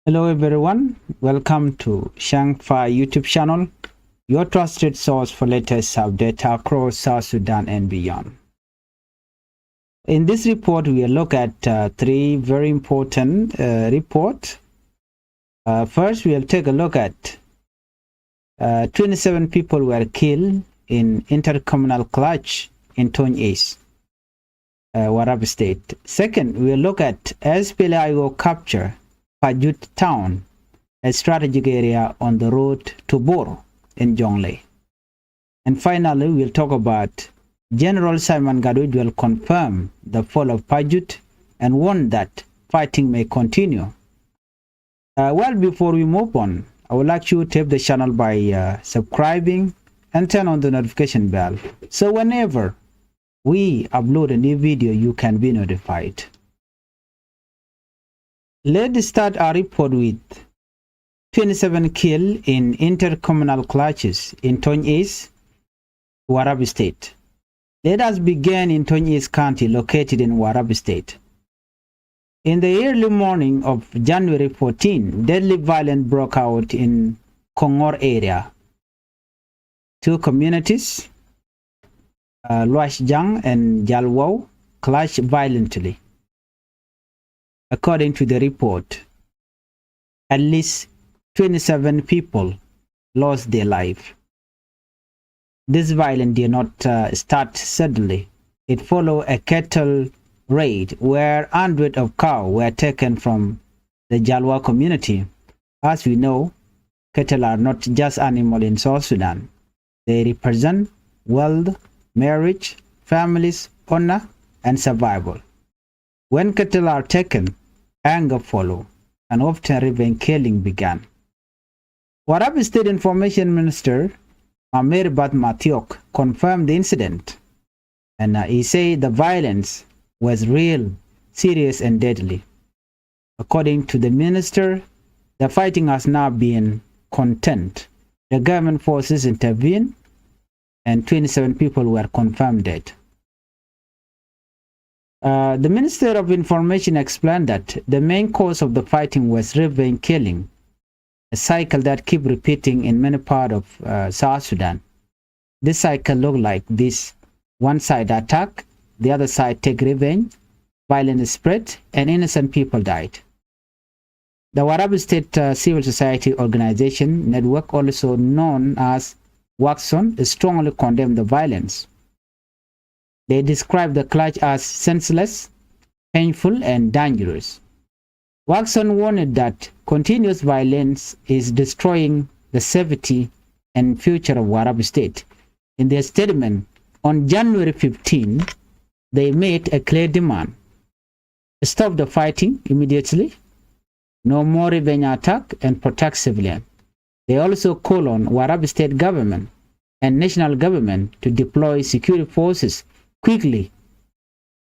Hello everyone, welcome to Changfied YouTube channel, your trusted source for latest updates across South Sudan and beyond. In this report, we will look at three very important reports. First, we'll take a look at 27 people were killed in Intercommunal clash in Tonj East, Warrap State. Second, we'll look at SPLA capture Pajut town, a strategic area on the road to Bor in Jonglei. And finally, we'll talk about General Simon Gaduid will confirm the fall of Pajut and warn that fighting may continue. Well, before we move on, I would like you to tap the channel by subscribing and turn on the notification bell, so whenever we upload a new video, you can be notified. Let's start our report with 27 killed in intercommunal clashes in Tonj East, Warrap State. Let us begin in Tonj East County, located in Warrap State. In the early morning of January 14, deadly violence broke out in Kongor area. Two communities, Luashjang and Jalwau, clashed violently. According to the report, at least 27 people lost their life. This violence did not start suddenly. It followed a cattle raid where hundreds of cows were taken from the Jalwa community. As we know, cattle are not just animals in South Sudan. They represent wealth, marriage, families, honor, and survival. When cattle are taken, anger followed, and often revenge killing began. Warrap State Information Minister Amir Bat Matiok confirmed the incident, and he said the violence was real, serious, and deadly. According to the minister, the fighting has now been contained. The government forces intervened, and 27 people were confirmed dead. The Minister of Information explained that the main cause of the fighting was revenge killing, a cycle that keeps repeating in many parts of South Sudan. This cycle looked like this: one side attack, the other side take revenge, violence spread, and innocent people died. The Warrap State Civil Society Organization Network, also known as WACSON, strongly condemned the violence. They describe the clash as senseless, painful, and dangerous. WACSON warned that continuous violence is destroying the safety and future of Warrap State. In their statement on January 15, they made a clear demand: stop the fighting immediately, no more revenge attack, and protect civilians. They also call on Warrap State government and national government to deploy security forces quickly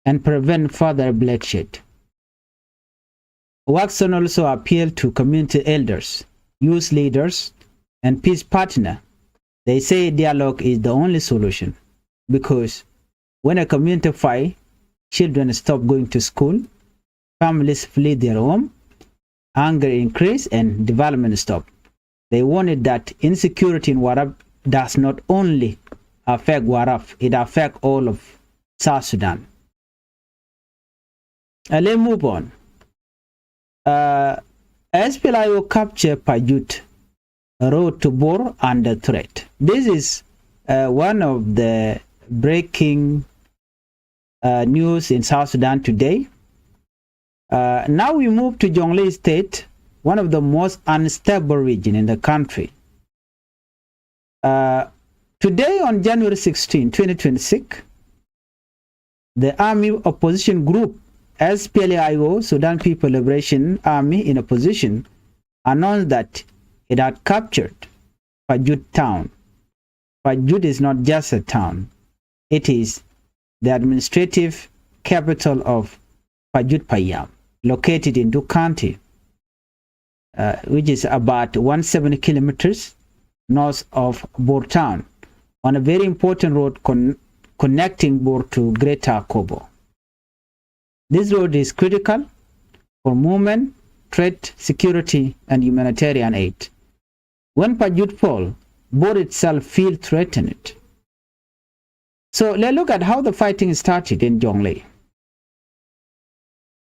and prevent further bloodshed. WACSON also appealed to community elders, youth leaders, and peace partners. They say dialogue is the only solution, because when a community fight, children stop going to school, families flee their home, anger increase, and development stop. They warned that insecurity in Warrap does not only affect Warrap, it affects all of South Sudan. Let's move on. SPLA capture Pajut, road to Bor under threat. This is one of the breaking news in South Sudan today. Now we move to Jonglei State, one of the most unstable regions in the country. Today, on January 16, 2026, the army opposition group SPLA, Sudan People Liberation Army in opposition, announced that it had captured Pajut town. Pajut is not just a town, it is the administrative capital of Pajut Payam, located in Duk County, which is about 170 kilometers north of Bor town, on a very important road connecting Bor to Greater Kobo. This road is critical for movement, trade, security, and humanitarian aid. When Pajut fall, both itself feel threatened. So let's look at how the fighting started in Jonglei.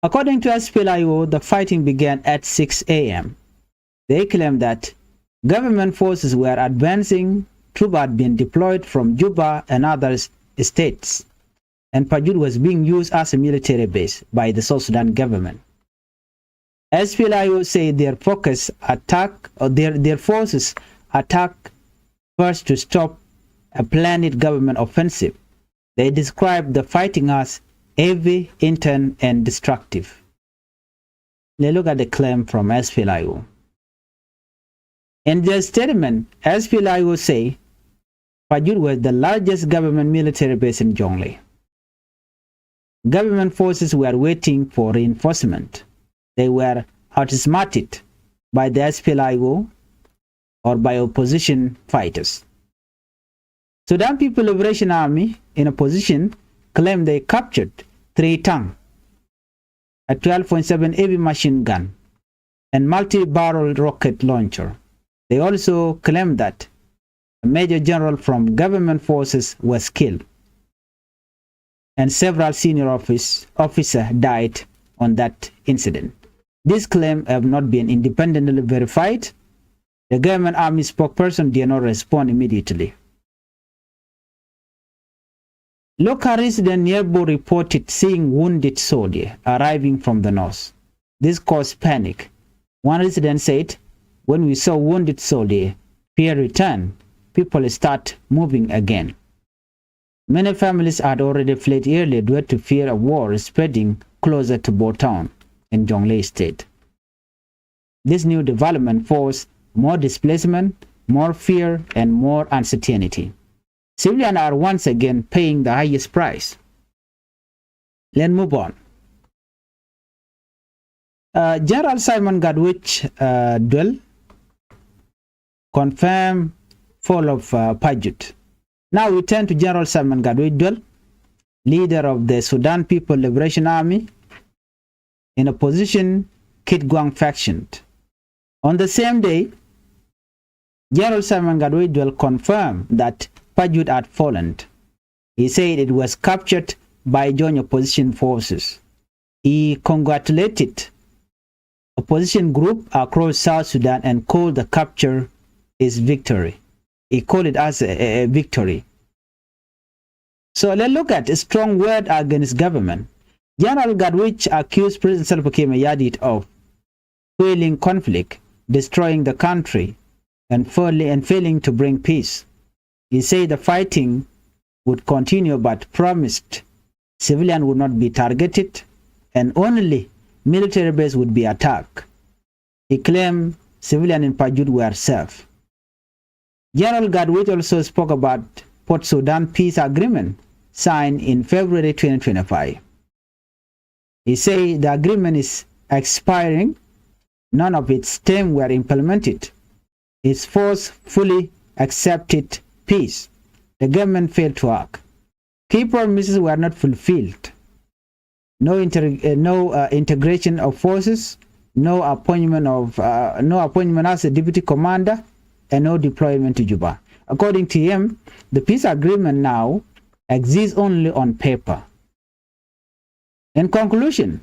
According to SPLA, the fighting began at 6 a.m. They claim that government forces were advancing, troops had been deployed from Juba and other states, and Pajut was being used as a military base by the South Sudan government. SPLA say their forces attacked first to stop a planned government offensive. They described the fighting as heavy, intense, and destructive. Let's look at the claim from SPLA. In their statement, SPLA say Pajut was the largest government military base in Jonglei. Government forces were waiting for reinforcement. They were outsmarted by the SPLA or by opposition fighters. Sudan People Liberation Army, in opposition, claimed they captured 3 tanks, a 12.7 heavy machine gun, and multi-barrel rocket launcher. They also claimed that a major general from government forces was killed, and several senior officers died on that incident. These claims have not been independently verified. The government army spokesperson did not respond immediately. Local residents nearby reported seeing wounded soldiers arriving from the north. This caused panic. One resident said, "When we saw wounded soldiers, fear returned. People start moving again." Many families had already fled earlier due to fear of war spreading closer to Bo Town in Jonglei State. This new development forced more displacement, more fear, and more uncertainty. Civilians are once again paying the highest price. Let's move on. General Simon Gadwich Duel confirmed fall of Pajut. Now we turn to General Simon Gadwich Duel, leader of the Sudan People Liberation Army, in opposition Kit Gwang faction. On the same day, General Simon Gadwich Duel confirmed that Pajut had fallen. He said it was captured by joint opposition forces. He congratulated opposition group across South Sudan and called the capture his victory. He called it as a victory. So let's look at a strong word against government. General Gadwich accused President Salva Kiir Mayardit of fueling conflict, destroying the country, and failing to bring peace. He said the fighting would continue but promised civilians would not be targeted and only military base would be attacked. He claimed civilians in Pajut were safe. General Gadwich also spoke about Port Sudan peace agreement signed in February 2025. He said the agreement is expiring. None of its terms were implemented. His force fully accepted peace. The government failed to act. Key promises were not fulfilled. No integration of forces, no appointment as a deputy commander, and no deployment to Juba. According to him, the peace agreement now exists only on paper. In conclusion,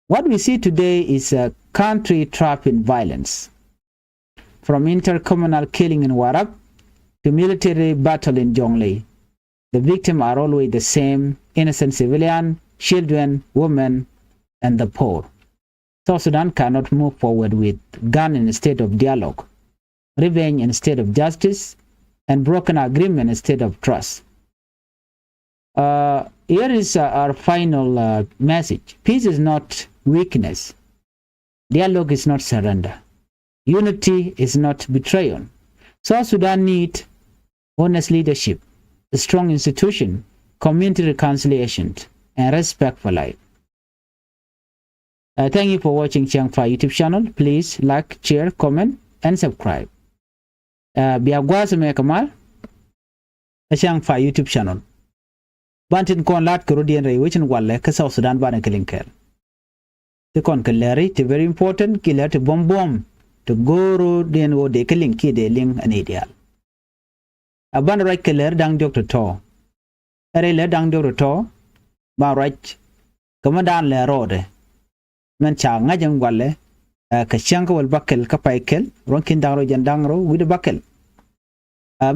what we see today is a country trapped in violence. From intercommunal killing in Warrap to military battle in Jonglei, the victims are always the same: innocent civilians, children, women, and the poor. South Sudan cannot move forward with gun instead of dialogue, revenge instead of justice, and broken agreement instead of trust. Here is our final message. Peace is not weakness. Dialogue is not surrender. Unity is not betrayal. South Sudan needs honest leadership, a strong institution, community reconciliation, and respect for life. Thank you for watching Changfied YouTube channel. Please like, share, comment, and subscribe. Biagwaza me kamal Changfied YouTube channel. Bantin kon lat ko rodien re wichin walle ka South Sudan bana kelinkel. te kon keleri te very important killer te bom to goro den wo de keling ki de ling an ideal aban right keller dang doctor to are le dang doctor to ba right kamadan le rode men cha ngajang walle ka chanka wal bakel ka paikel ronkin dangro jandangro with bakel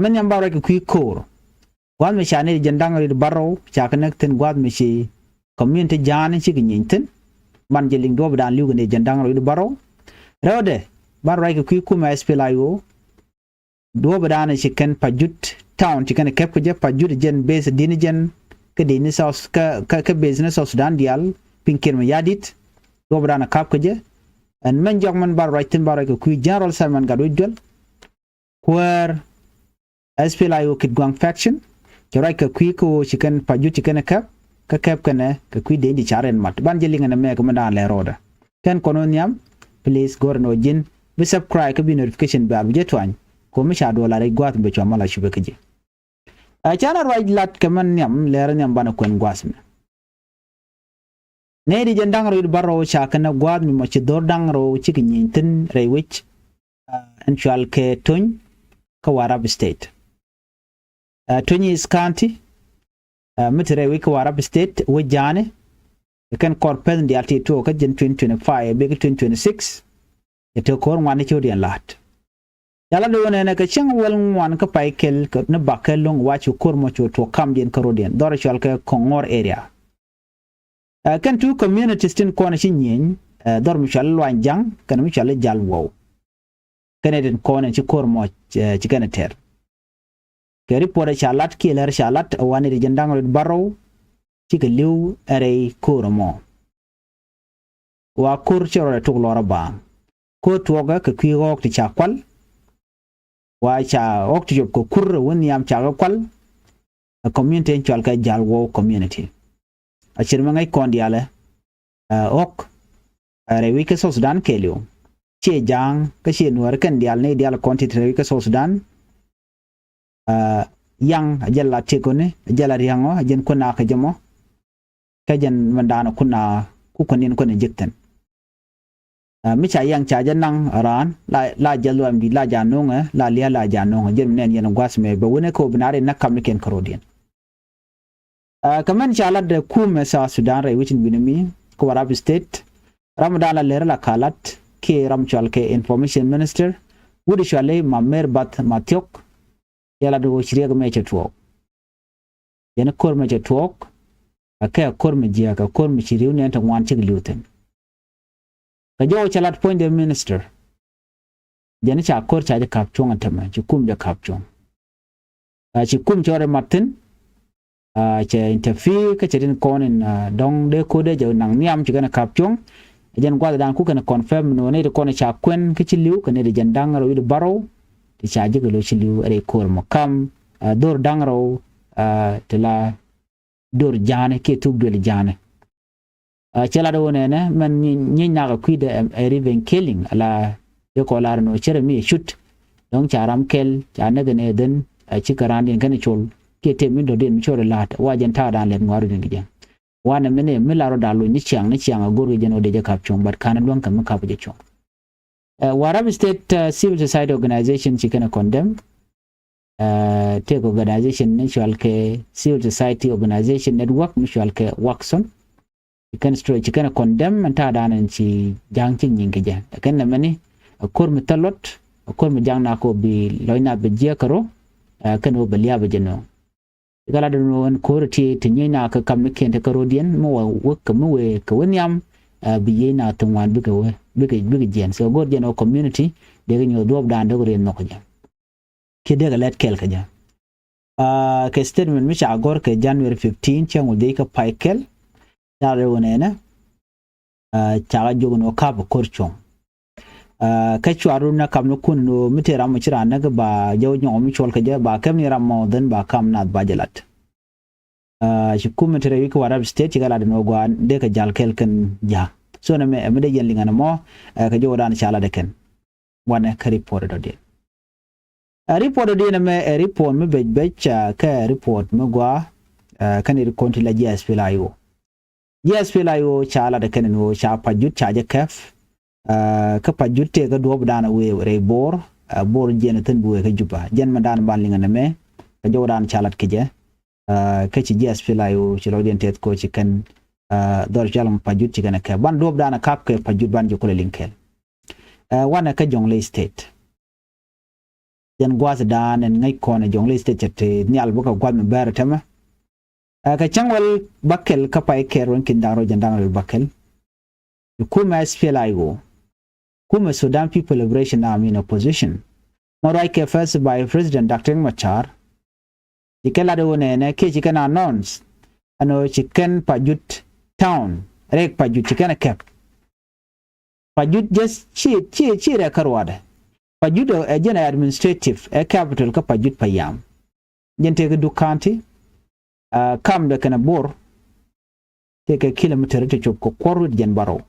men yamba right ku kor gwad me chane jandangro de barro cha connecten gwad me chi community jani chi ginten man jeling do dan liu ne jandangro de barro rode bar right ku kuma SPLA do badan chi ken Pajut town chi ken kep je Pajut jen base dinijen ke dini South ka business South Sudan dial pinkir me yadit do badan kap je and men jogman bar right tin bar ku general Simon gadwidol where SPLA kid gwang faction ke right ka ku chi ken Pajut chi ken kap ka kep kana ka ku de di charen mat ban jeling na me ka man le roda ken kononiam please gorno jin be subscribe ka bi notification ba je twan ko mi sha dola re gwat be chwa mala shube kaje a chana right lat kaman nyam lere nyam bana kon gwasme ne di jandang ro barro cha kana gwat mi mo ci dor dang ro ci gintin re wich actual ke Tonj ka Warrap state Tonj is county mitre wi ka Warrap state wo jane kan korpen di alti to ka jen 2025 be 2026 ito kor ngwane ci odian lat yala do ne ka chang wel ngwan ka paikel ka ne bakel long wachu kor mo to kam den karodien dor chal ka kongor area kan tu communities tin kona ci nyen dor mi chal wan jang kan mi chal jal wow kan den kona ci kor mo ci kan ter ke report chalat ki ler chalat wani de jandang barrow ci ka liw are kor mo wa kor choro to lora ba ko toga ka kwiok ti chakwal wa cha ok ti job ko kur won yam cha kwal a community chal ka jalwo community a chirma ngai kondiale ok are wi ka Sudan kelio che jang ka che nuar kan dial ne dial konti tre ka Sudan yang ajalla tekone ajalla riango ajen kuna ka jamo ka jen mandana kuna ku konin ko ne jikten mi cha yang cha janang ran la jalwam bi la janonga la lia la janonga jem nen yen gwasme be wone ko binare nakam ken karodien kaman cha la de kume South Sudan re wichin binami ko Warrap state ramadan la lera la kalat ke ramchal ke information minister wudi chale mamer bat matyok yala do chiriya me chetwo yen kor me chetwo aka kor me jia ka kor me chiriu ne ta wan chig liuten ka jo chalat point the minister jeni cha kor cha de kap chong atama chi kum de kap chong chi kum chore martin che interfere ka chedin konin dong de ko de jo nang niam chi kana kap chong jen kwa dan ku kana confirm no ne de kona cha kwen ka chi liu kana de jandang ro de baro ti cha ji lo chi liu are kor mo kam dor dangro tela dor jane ke tug de jane chala do ne man nyi na ka kwide even killing ala yo ko lar no chere mi shoot don charam kel cha ne ne den ci karan din kan chol ke te min do den chore lat wajen ta dan len ngaru din gijan wana mene mi laro dalu ni chiang agor gen ode je kap chong but kana don kam kap je chong Warrap state civil society organization ci kana condemn take organization national ke civil society organization network national ke waxon kan stro ci kana condemn anta danan ci jang ci nyinge je kan na mani akor mi talot akor mi jang na ko bi loyna be je karo kan wo baliya be jeno igala do non ko ti nyina ka kam ken te karo dien mo wok mo we ka wonyam bi yina to wan bi ka we bi jen so god jeno community de nyo dob dan do ren no ko ja ke de ga let kel ka ja ke statement mi cha agor ke January 15 changul de ka paikel dare wonena chaga jogono kab korchong ka chwaru na kam no kun no mitera mo chira na ba jaw nyo mi chol ka ja ba kam ni ram mo den ba kam na ba jalat shi kuma tere wi ko Warrap state gala de no gwa de ka jal kel kan ja so na me de yen linga mo ka jo dan chala de ken wana ka report do de report do na me report me be ka report me gwa kan ri konti la SPLA SPLA yo chala de kenen wo cha Pajut cha je kef ka Pajut te ga do dana we re bor bor jena tan bu ka juba jen ma dan ban linga me ka jodan chalat ke je ka ci SPLA yo ci lo den tet ko ci kan dor jalam Pajut ci gana ka ban do dana kap ke Pajut ban ju ko linkel wana ka jongle state jen gwas dan en ngai ko ne jongle state te ni albu ka gwad me ber tama ka changwal bakel ka pai keron kin daro jandang bakel kuma SPLA go kuma Sudan People Liberation Army in opposition morai ke first by President Dr. Machar ikela do ne ke chikana announce ano chicken Pajut town rek Pajut chikana cap Pajut just chi re karwada Pajut a general administrative a capital ka Pajut payam jente ga du county kam da kana bor take a kilometer to chop ko korut jen baro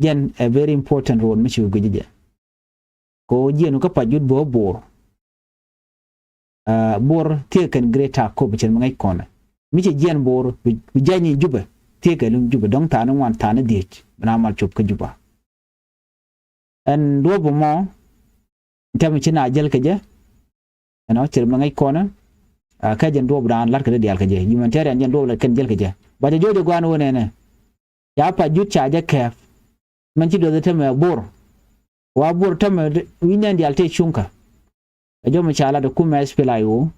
jen a very important road michi gujije ko jenu ka Pajut bo bor bor take an greater ko bichen ngai kona michi jen bor bi jani juba take lum juba dong ta no wan ta na dich na mal chop ka juba en do bo mo tam china jel ka je no chir ngai kona ka jen do bran lar ka de yal ka je humanitarian jen do la kan jel ka je ba de jojo gwan wone ne ya Pajut cha je kef man ci do da tama bor wa bor tama winan di alte chunka ajo ma chala da kuma SPLA yo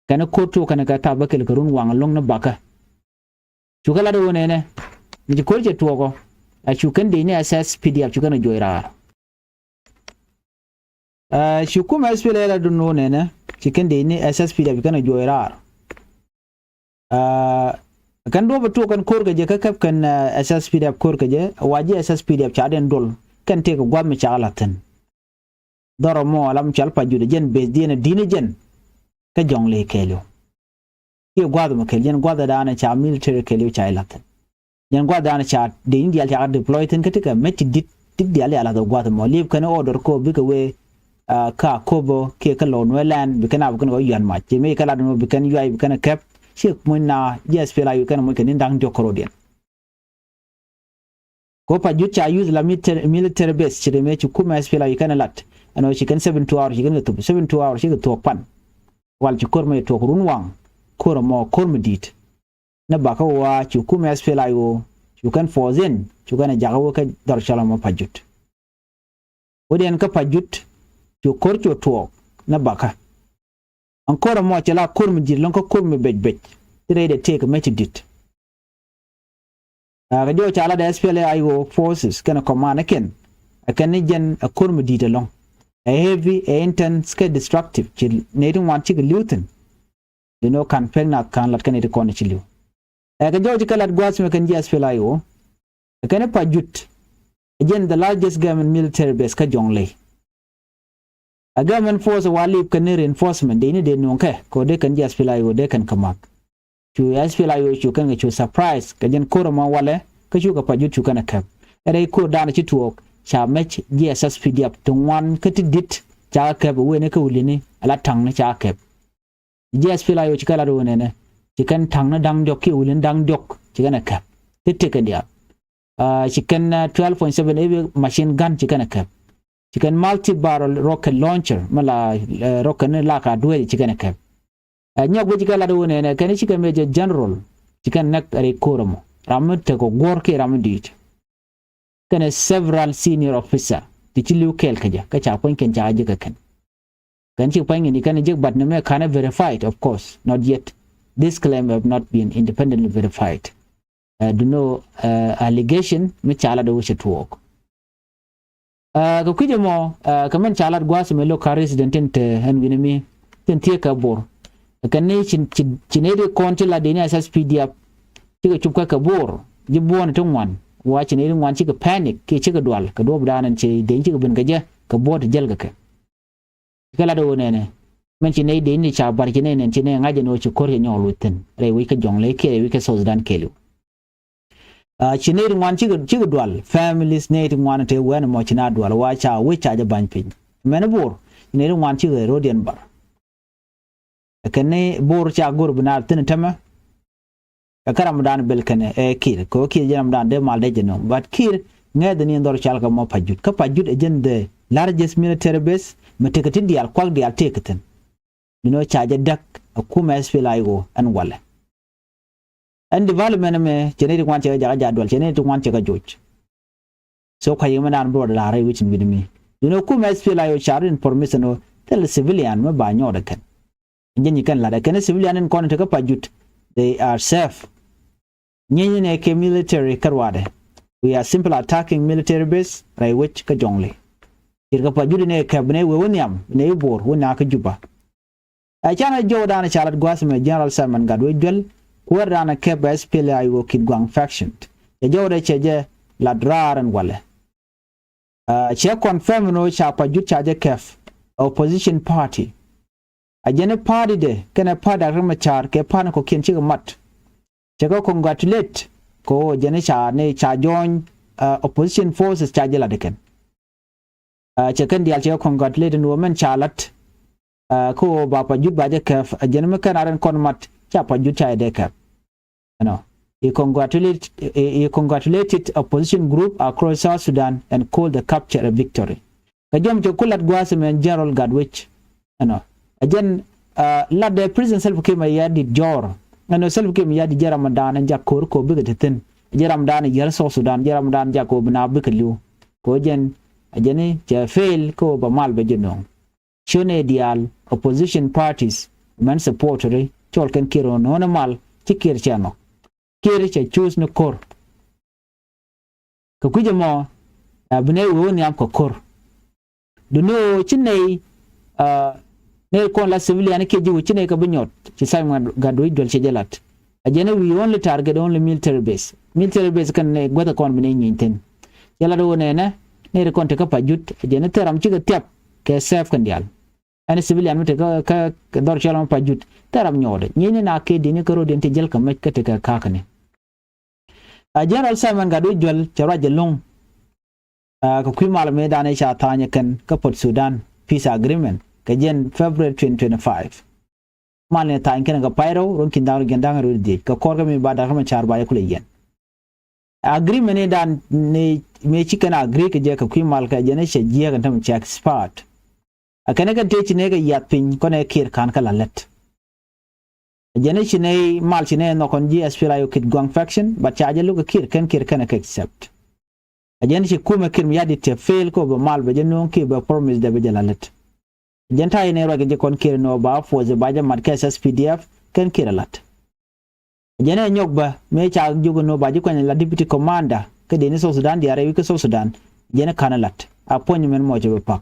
kana koto kana ka ta bakel karun wang long na baka chukala do wone ne mi ko je to ko a chukan de ne SS PDF chukana joira shukuma SPLA la do no ne chicken de ne SS PDF kana joira kan do batu kan kor ga je ka kap kan SS PDF kor ga je waji SS PDF cha den dol kan te ko gwam cha alatan doro mo alam chal Pajut jen be dine jen ka jongle kelo ke gwad mo kel jen gwada da na cha military kelo cha alatan jen gwada na cha de india cha deploy tin ka tika met dit dial ala do gwada mo lib kan order ko bi ka we ka kobo ke ka lon welan bi kana bu kan go yan ma che me kala do bi kan UI bi kan kap shek muna SPLA yu kan mo kan ndang jokorodian ko Pajut cha use la military base chire me chu kuma SPLA yu kan lat ano chicken 72 hours chicken to 72 hours chicken to pan wal chu korme to run wang kor mo korme dit na baka wa chu kuma SPLA yu chu kan fozen chu kan jagawo ka dar shalama Pajut odien ka Pajut chu korcho to na baka ancora mo ce la kurmi jirlon ko kurmi bej tire de take meti dit ga jo chala da SPLA ayo forces kana command ken akan jen a kurmi dit long a heavy a intense ke destructive ci needing want ci lutin you know kan pegna kan lat kan ite kon ci liu ga jo ci kala gwas me kan SPLA ayo akan Pajut jen the largest government military base ka jongle a government force walip kan reinforcement de nonke ko de kan SPLA yo de kan kamak chu SPLA yo chu kan chu surprise ka jen ko ma wale ka chu ka Pajut chu kan kap ere ko dana ci tuok cha mech GSS PDF tungwan ka tidit cha kap we ne ka ulini ala tang na cha kap SPLA yo ci kala do ne ci kan tang na dang dok ki ulin dang dok ci kan kap titte ka dia ci kan 12.7 heavy machine gun ci kan kap chicken multi-barrel rocket launcher mala rocket ne la ka duwe chicken kap nyog bu chicken la do ne kan chicken major general chicken nak are koramo ramut te ko gor ke ramudit kan several senior officer ti chilu kel kaja ka cha pon ken cha ka kan chi pon ni kan jik but ne me kana verified of course not yet this claim have not been independently verified do no allegation me chala do che talk ko kuje mo kaman chalat gwas me lo resident ente han winimi ten tie ka bor kan ne chinede konti la deni SS PDF tiga chupka ka bor jibon tungwan wa chinede ngwan chiga panic ke chiga dwal ka do bdanan che den chiga ben gaje ka bor jel ga ka kala do ne men chinede deni cha bar chinede chinede ngaje no chi korye nyolu ten re wi ka jongle ke wi ka South Sudan kelu chinede ngwan chiga dwal families ne ngwan te wen mo china dwal wa cha wi cha ja ban pin men bor chinede ngwan chiga rodian bar kane bor cha gor bina tin tama karam dan belkane kir ko kir janam dan de mal de jeno but kir ngede ni ndor chalka mo Pajut ka Pajut again the largest military base matekati dial kwak dial teketen charge dak akuma SPLA go an wala and development me genetic one jaga jadwal genetic one jaga joj so kwa yima dan bro la rai which with me kuma SPLA yo share information o tell civilian me ba nyoda kan nyen kan la da kan civilian en kon ka Pajut they are safe nyen ne ke military karwade we are simple attacking military base rai which ka jongli irga Pajut ne kabne we wonyam ne bor wona ka juba achana jodan chalat gwasme general Simon gadwe jwel kuwardana ke SPLA yo kid gwang faction jode cheje ladrar wale che confirm no cha Pajut chaje kef opposition party ajene party de kana pada ramachar ke pana ko kin chiga mat che ko congratulate ko jene cha ne cha join opposition forces chaje ladeken che kan dial che congratulate no men chalat ko ba Pajut baje kef ajene me kan aran kon mat cha Pajut cha de kef he congratulated opposition group across South Sudan and called the capture a victory. Kajom to kulat gwasem and General Gadwich. Again, lad the prison self came a yadi jor. Self came yadi Jeramadan and Jakor ko bigotin. Jeramadan yer South Sudan, Jeramadan Jacob na bikelu. Kojen, ajeni, fail ko ba mal bejeno. Shone dial, opposition parties, man supportery, cholken kiro no mal, chikir chano. Kiri che choose no kor ko kujamo abne woni am ko kor duno chinei ne ko la civilian ke jiwu chinei ka bunyot ci Simon gadwe dol ci jelat ajene we only target only military base kan ne goda kon bine nyinten yala do ne ne kon te ka Pajut ajene teram ci ga tep ke sef kan dial ani civilian mete ka dor chalon Pajut teram nyode nyine na ke dini ko rodin te jel ka mek ka te ka kakane General Simon gadwe jwel chara jelong ko kwimal me dane cha tanya kan ka Port Sudan peace agreement ka jen February 2025 mane tan kan ga pyro ron kin dawo gendanga ro di ka korga mi bada kama char ba yakule yen agreement ne dan ne me chicken agree ka je ka kwimal ka jene she jiya kan tam check spot akane ka te chine ga yapin ko ne kir kan ka lalet jene chine mal chine no kon ji SPLA yo kit gwang faction but chaje lu kir kan accept ajene chi kuma kir yadi te fail ko ba mal ba jeno ki ba promise da be jalalet jenta ine ro ge kon kir no ba fo ze ba jam marke SPDF kan kiralat jene nyok ba me cha jugo no ba ji kon la deputy commander ke de ni South Sudan di are wi ko South Sudan jene kanalat appointment mo je ba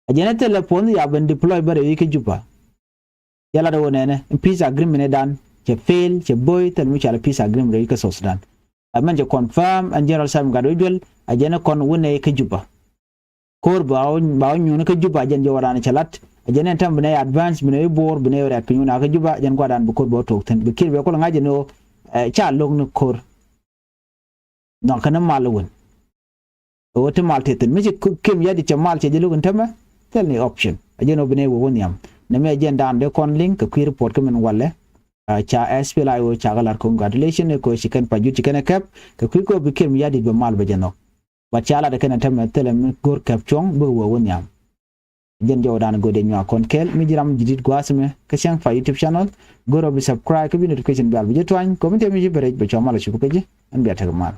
ajene telephone ya ben deploy bare wi ke juba yala do nene peace agreement dan che fail che boy tel mu chala peace agreement wi ko South Sudan amen je confirm and General Sam gadojul ajene kon wone ke juba kor bawo nyuna ke juba jen jowarana chalat ajene tam bne advance bne bor bne ora pinyuna ke juba jen ko dan bu kor bo tok ten be kir be ko ngaje no cha log no kor non kana malwon o te malte ten mi kim yadi cha mal che jelugun tama tel ni option ajene bne wo wonyam na me jen dan de kon link ko report ko men walle cha SPLA o cha galar congratulation ko chicken Pajut chicken kap ko ko be kim yadi be mal be jeno wachala de kana tam telem gor kap chong bu wo wonyam jen jodan go de nya kon kel mi jiram jidit gwasme ka Changfied YouTube channel goro bi subscribe ko bi notification bell bi jetwan comment mi ji bere be choma la chuko je an bi atagal mal